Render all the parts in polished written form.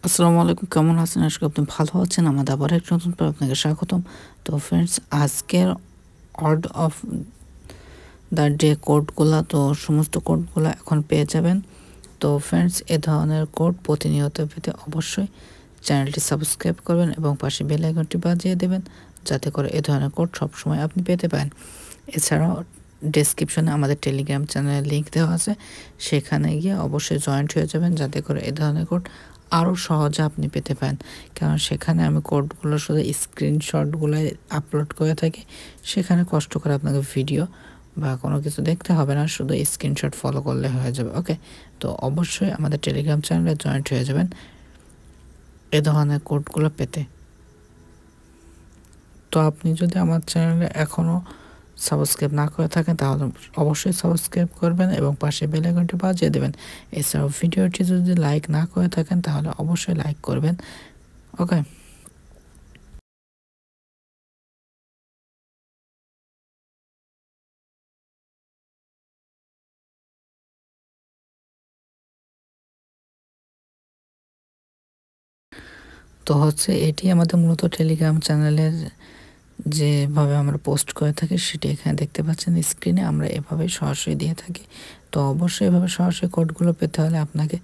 আসসালামু আলাইকুম, কেমন আছেন? আশা করি আপনি ভালো আছেন। আমাদের আবার একটা নতুন পর্বে আপনাকে স্বাগতম। তো ফ্রেন্ডস, আজকের অর্ড অফ দ্য ডে কোডগুলো, তো সমস্ত কোডগুলো এখন পেয়ে যাবেন। তো ফ্রেন্ডস, এ ধরনের কোড প্রতিনিয়ত পেতে অবশ্যই চ্যানেলটি সাবস্ক্রাইব করবেন এবং পাশে বেল আইকনটি বাজিয়ে দেবেন, যাতে করে এ ধরনের কোড সবসময় আপনি পেতে পারেন। এছাড়াও ডেসক্রিপশনে আমাদের টেলিগ্রাম চ্যানেলের লিঙ্ক দেওয়া আছে, সেখানে গিয়ে অবশ্যই জয়েন্ট হয়ে যাবেন, যাতে করে এ ধরনের কোড আরও সহজে আপনি পেতে পারেন। কারণ সেখানে আমি কোডগুলো শুধু স্ক্রিনশটগুলো আপলোড করে থাকি, সেখানে কষ্ট করে আপনাকে ভিডিও বা কোনো কিছু দেখতে হবে না, শুধু স্ক্রিনশট ফলো করলে হয়ে যাবে। ওকে, তো অবশ্যই আমাদের টেলিগ্রাম চ্যানেলে জয়েন্ট হয়ে যাবেন এ ধরনের কোডগুলো পেতে। তো আপনি যদি আমার চ্যানেলে এখনও সাবস্ক্রাইব না করে থাকেন, তাহলে অবশ্যই সাবস্ক্রাইব করবেন এবং পাশে বেল আইকনটি বাজিয়ে দেবেন। এছাড়াও ভিডিওটি যদি লাইক না করে থাকেন, তাহলে অবশ্যই লাইক করবেন। ওকে, তো এটি আমাদের মূলত টেলিগ্রাম চ্যানেলের যেভাবে আমরা পোস্ট করে থাকি, সেটি এখানে দেখতে পাচ্ছেন স্ক্রিনে। আমরা এভাবেই সরাসরি দিয়ে থাকি। তো অবশ্যই এভাবে সরাসরি কোডগুলো পেতে হলে আপনাকে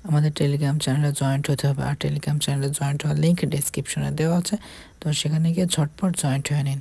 আমাদের টেলিগ্রাম চ্যানেলে জয়েন্ট হতে হবে। আর টেলিগ্রাম চ্যানেলে জয়েন্ট হওয়ার লিঙ্ক ডেসক্রিপশনে দেওয়া আছে, তো সেখানে গিয়ে ঝটপট জয়েন্ট হয়ে নিন।